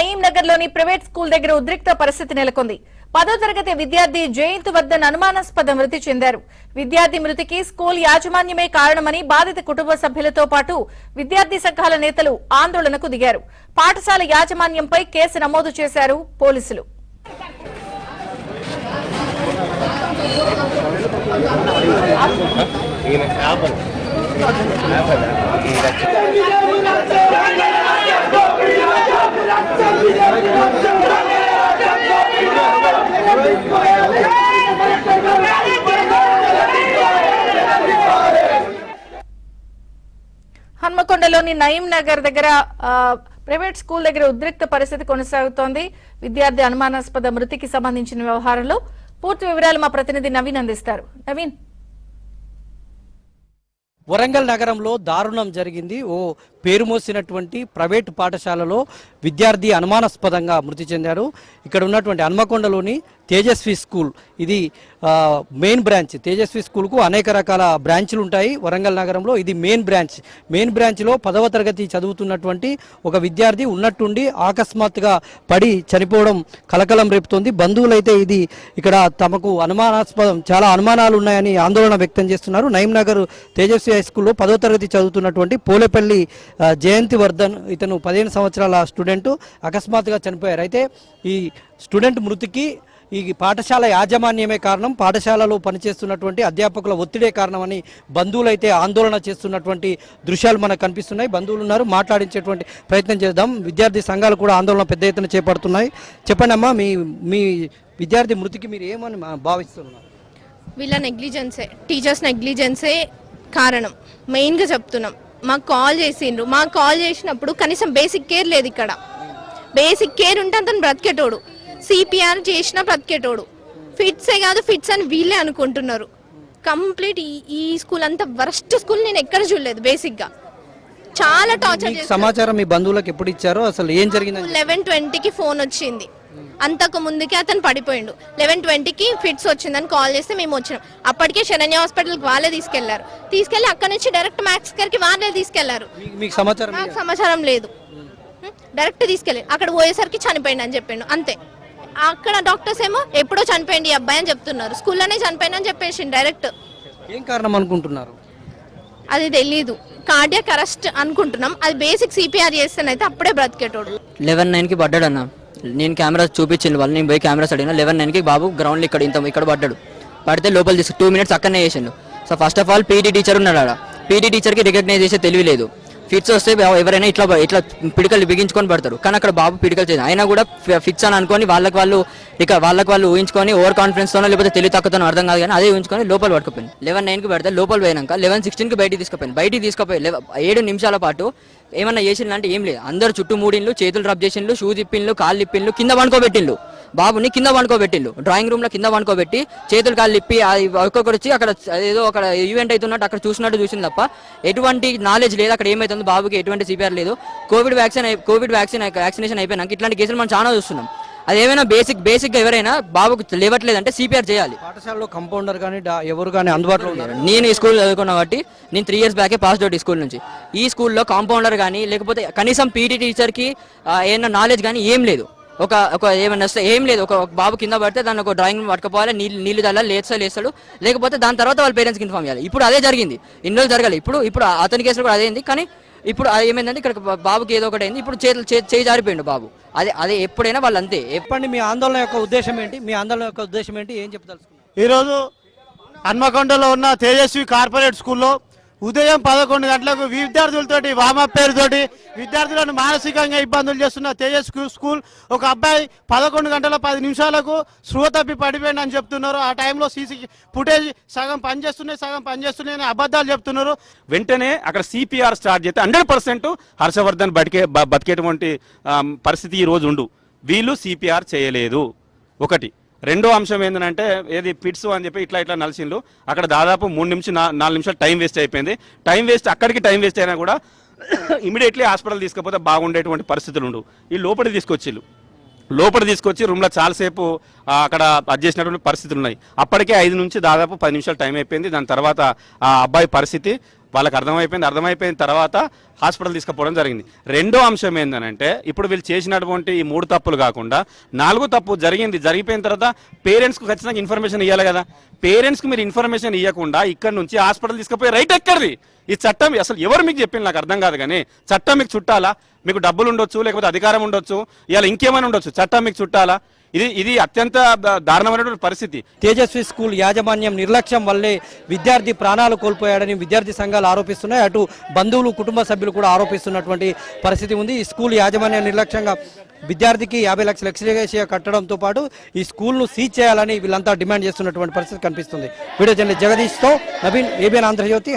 నయీం నగర్ లోని private school దగ్గర ఉద్రిక్త పరిస్థితి నెలకొంది. 10వ తరగతి విద్యార్థి జయంత్ వర్ధన్ అనుమానాస్పద మృతి చెందారు. విద్యార్థి మృతికి స్కూల్ యాజమాన్యమే కారణమని బాధిత కుటుంబ సభ్యులతో పాటు విద్యార్థి సంఘాల నేతలు ఆందోళనకు దిగారు. పాఠశాల యాజమాన్యంపై కేసు నమోదు చేశారు పోలీసులు. హన్మకొండలోని నయీం నగర్ దగ్గర ప్రైవేట్ స్కూల్ దగ్గర ఉద్రిక్త పరిస్థితి కొనసాగుతోంది. విద్యార్థి అనుమానాస్పద మృతికి సంబంధించిన వ్యవహారంలో పూర్తి వివరాలు మా ప్రతినిధి నవీన్ అందిస్తారు. నవీన్, వరంగల్ నగరంలో దారుణం జరిగింది. ఓ పేరు మోసినటువంటి ప్రైవేటు పాఠశాలలో విద్యార్థి అనుమానాస్పదంగా మృతి చెందారు. ఇక్కడ ఉన్నటువంటి హన్మకొండలోని తేజస్వి స్కూల్, ఇది మెయిన్ బ్రాంచ్. తేజస్వి స్కూల్కు అనేక రకాల బ్రాంచ్లు ఉంటాయి వరంగల్ నగరంలో. ఇది మెయిన్ బ్రాంచ్లో 10వ తరగతి చదువుతున్నటువంటి ఒక విద్యార్థి ఉన్నట్టుండి అకస్మాత్తుగా పడి చనిపోవడం కలకలం రేపుతోంది. బంధువులైతే ఇది ఇక్కడ తమకు అనుమానాస్పదం, చాలా అనుమానాలు ఉన్నాయని ఆందోళన వ్యక్తం చేస్తున్నారు. నయీం నగర్ తేజస్వి హై స్కూల్లో 10వ తరగతి చదువుతున్నటువంటి పోలేపల్లి జయంత్ వర్ధన్, ఇతను 15 సంవత్సరాల స్టూడెంట్, అకస్మాత్తుగా చనిపోయారు. అయితే ఈ స్టూడెంట్ మృతికి ఈ పాఠశాల యాజమాన్యమే కారణం, పాఠశాలలో పనిచేస్తున్నటువంటి అధ్యాపకుల ఒత్తిడే కారణమని బంధువులు అయితే ఆందోళన చేస్తున్నటువంటి దృశ్యాలు మనకు కనిపిస్తున్నాయి. బంధువులు ఉన్నారు, మాట్లాడించేటువంటి ప్రయత్నం చేద్దాం. విద్యార్థి సంఘాలు కూడా ఆందోళన పెద్ద ఎత్తున చేపడుతున్నాయి. చెప్పండి అమ్మా, మీ విద్యార్థి మృతికి మీరు ఏమని భావిస్తున్నారు? వీళ్ళ నెగ్లిజెన్సే, టీచర్స్ నెగ్లిజెన్సే కారణం. మెయిన్గా చెప్తున్నాం. మాకు కాల్ చేసిండ్రు, మాకు కాల్ చేసినప్పుడు కనీసం బేసిక్ కేర్ లేదు. ఇక్కడ బేసిక్ కేర్ ఉంటే అతను బ్రతికేటోడు, సిపిఆర్ చేసినా బ్రతికేటోడు. ఫిట్సే కాదు, ఫిట్స్ అని వీళ్ళే అనుకుంటున్నారు. కంప్లీట్ ఈ స్కూల్ అంతా వరస్ట్ స్కూల్ నేను ఎక్కడ చూడలేదు. బేసిక్ గా చాలా టార్చర్. సమాచారం మీ బంధువులకు ఎప్పుడు ఇచ్చారో, అసలు ఏం జరిగింది? 11:20కి ఫోన్ వచ్చింది. అంతకు ముందుకే అతను పడిపోయిండు. 11:20కి ఫిట్స్ వచ్చిందని కాల్ చేస్తే మేము వచ్చినాం. అప్పటికే శరణ్య హాస్పిటల్కి వాళ్ళే తీసుకెళ్లి అక్కడ నుంచి డైరెక్ట్ మ్యాక్స్ గారికి వాళ్ళే తీసుకెళ్లారు. నాకు సమాచారం లేదు. డైరెక్ట్ తీసుకెళ్ళి అక్కడ పోయేసరికి చనిపోయింది అని చెప్పిండు, అంతే. అక్కడ డాక్టర్స్ ఏమో ఎప్పుడో చనిపోయింది ఈ అబ్బాయి అని చెప్తున్నారు. స్కూల్లోనే చనిపోయింది అని చెప్పేసి డైరెక్ట్. ఏం కారణం అనుకుంటున్నారు? అది తెలీదు. కార్డియాక్ అరెస్ట్ అనుకుంటున్నాం. అది బేసిక్ సిపిఆర్ చేస్తేనైతే అప్పుడే బ్రతికేటోడు. 11:09కి పడ్డాడు అన్న. నేను కెమెరా చూపించింది వాళ్ళు, నేను పోయి కెమెరాస్ అడిగిన. 11:09కి బాబు గ్రౌండ్లో ఇక్కడ పడ్డాడు. పడితే లోపల 2 minutes అక్కడనే చేసిండు. So first of all PT teacher ఉన్నాడు ఆడ. పీటీ టీచర్కి రికగ్నైజ్ చేసే తెలివి లేదు. ఫిట్స్ వస్తే ఎవరైనా ఇట్లా పిడికలు బిగించుకొని పడతారు, కానీ అక్కడ బాబు పిడికలు చేయాలి. అయినా కూడా ఫిట్స్ అని అనుకొని వాళ్ళకి వాళ్ళు ఊహించుకొని ఓవర్ కాన్ఫిడెన్స్తోనో లేకపోతే తెలివి తక్కువతోనో అర్థం కాదు, కానీ అదే ఊహించుకొని లోపల పట్టుకుపోయింది. 11:09కి పెడితే లోపల పోయినాక 11:16కి బయటికి తీసుకుపోయి 7 నిమిషాల పాటు ఏమన్నా చేసిండ్రు అంటే ఏం లేదు. అందరు చుట్టూ మూడిండ్లు, చేతులు రబ్ చేసిండ్లు, షూస్ ఇప్పిండ్లు, కాళ్ళు ఇప్పిండ్లు, కింద పండుకోబెట్టిండ్లు. బాబుని కింద పండుకోబెట్టిండ్లు, డ్రాయింగ్ రూమ్ లో కింద పండుకోబెట్టి చేతులు కాళ్ళు ఇప్పి ఒక్కొక్కరు వచ్చి అక్కడ ఏదో అక్కడ ఈవెంట్ అవుతున్నట్టు అక్కడ చూసింది తప్ప ఎటువంటి నాలెడ్జ్ లేదు అక్కడ ఏమైతుందో. బాబుకి ఎటువంటి సిపిఆర్ లేదు. కోవిడ్ వ్యాక్సినేషన్ అయిపోయినాక ఇట్లాంటి కేసులు మనం చాలా చూస్తున్నాం. అది ఏమైనా బేసిక్ గా ఎవరైనా బాబుకు లేవట్లేదంటే సిపిఆర్ చేయాలి. పాఠశాలలో కంపౌండర్ కానీ ఎవరు కానీ అందుబాటులో ఉన్నారు? నేను ఈ స్కూల్ చదువుకున్నా కాబట్టి నేను 3 years బ్యాకే పాస్ అవుట్ ఈ స్కూల్ నుంచి. ఈ స్కూల్లో కాంపౌండర్ కానీ లేకపోతే కనీసం పీటీ టీచర్కి ఏమైనా నాలెడ్జ్ కానీ ఏం లేదు. ఒక ఏమైనా వస్తే ఏం లేదు. ఒక బాబు కింద పడితే దాన్ని ఒక డ్రాయింగ్ పట్టుకోవాలి, నీళ్లు చల్లాలి, లేస్తాడు. లేకపోతే దాని తర్వాత వాళ్ళ పేరెంట్స్కి ఇన్ఫార్మ్ చేయాలి. ఇప్పుడు అదే జరిగింది. ఇన్ని రోజులు జరగాలి. ఇప్పుడు అతని కేసులో కూడా అదే అయింది. కానీ ఇప్పుడు ఏమైందంటే ఇక్కడ బాబుకి ఏదో ఒకటి అయింది. ఇప్పుడు చేయి జారిపోయిండు బాబు. అదే ఎప్పుడైనా వాళ్ళు అంతే. చెప్పండి, మీ ఆందోళన యొక్క ఉద్దేశం ఏంటి? ఏం చెప్పదలుచుకున్నారు? ఈరోజు హన్మకొండలో ఉన్న తేజస్వి కార్పొరేట్ స్కూల్లో ఉదయం 11 గంటలకు విద్యార్థులతోటి వామప్ పేరుతోటి విద్యార్థులను మానసికంగా ఇబ్బందులు చేస్తున్న తేజస్వి స్కూల్ ఒక అబ్బాయి 11:10 స్పృహ తప్పి పడిపోయింది అని చెప్తున్నారు. ఆ టైంలో సీసీ ఫుటేజ్ సగం పనిచేస్తున్నాయి అని అబద్ధాలు చెప్తున్నారు. వెంటనే అక్కడ సిపిఆర్ స్టార్ట్ చేస్తే 100% హర్షవర్ధన్ బతికేటువంటి పరిస్థితి ఈ రోజు ఉండు. వీళ్ళు సిపిఆర్ చేయలేదు. ఒకటి. రెండో అంశం ఏంటంటే ఏది ఫిట్స్ అని చెప్పి ఇట్లా నలిసిండ్రు. అక్కడ దాదాపు 3 నుంచి 4 నిమిషాలు టైం వేస్ట్ అయిపోయింది. అక్కడికి టైం వేస్ట్ అయినా కూడా ఇమీడియట్లీ హాస్పిటల్ తీసుకపోతే బాగుండేటువంటి పరిస్థితులు ఉండు. ఈ లోపల తీసుకొచ్చి రూమ్లో చాలాసేపు అక్కడ చేసినటువంటి పరిస్థితులు ఉన్నాయి. అప్పటికే 5 నుంచి దాదాపు 10 నిమిషాలు టైం అయిపోయింది. దాని తర్వాత ఆ అబ్బాయి పరిస్థితి వాళ్ళకి అర్థమైపోయిన తర్వాత హాస్పిటల్ తీసుకుపోవడం జరిగింది. రెండో అంశం ఏంటంటే ఇప్పుడు వీళ్ళు చేసినటువంటి ఈ 3 తప్పులు కాకుండా 4 తప్పు జరిగిపోయిన తర్వాత పేరెంట్స్కు ఖచ్చితంగా ఇన్ఫర్మేషన్ ఇవ్వాలి కదా. పేరెంట్స్కి మీరు ఇన్ఫర్మేషన్ ఇవ్వకుండా ఇక్కడ నుంచి హాస్పిటల్ తీసుకుపోయి రైట్ ఎక్కడిది? ఈ చట్టం అసలు ఎవరు మీకు చెప్పింది నాకు అర్థం కాదు. కానీ చట్టం మీకు చుట్టాలా? మీకు డబ్బులు ఉండొచ్చు, లేకపోతే అధికారం ఉండొచ్చు, ఇలా ఇంకేమైనా ఉండొచ్చు, చట్టం మీకు చుట్టాలా? ఇది అత్యంత దారుణమైనటువంటి పరిస్థితి. తేజస్వి స్కూల్ యాజమాన్యం నిర్లక్ష్యం వల్లే విద్యార్థి ప్రాణాలు కోల్పోయాడని విద్యార్థి సంఘాలు ఆరోపిస్తున్నాయి. అటు బంధువులు, కుటుంబ సభ్యులు కూడా ఆరోపిస్తున్నటువంటి పరిస్థితి ఉంది. ఈ స్కూల్ యాజమాన్యం నిర్లక్ష్యంగా విద్యార్థికి 50 లక్షల ఎక్స్గ్రేషియా కట్టడంతో పాటు ఈ స్కూల్ను సీజ్ చేయాలని వీళ్ళంతా డిమాండ్ చేస్తున్నటువంటి పరిస్థితి కనిపిస్తుంది. వీడియో జర్నలిస్ట్ జగదీష్తో నవీన్, ఏబిఎన్ ఆంధ్రజ్యోతి.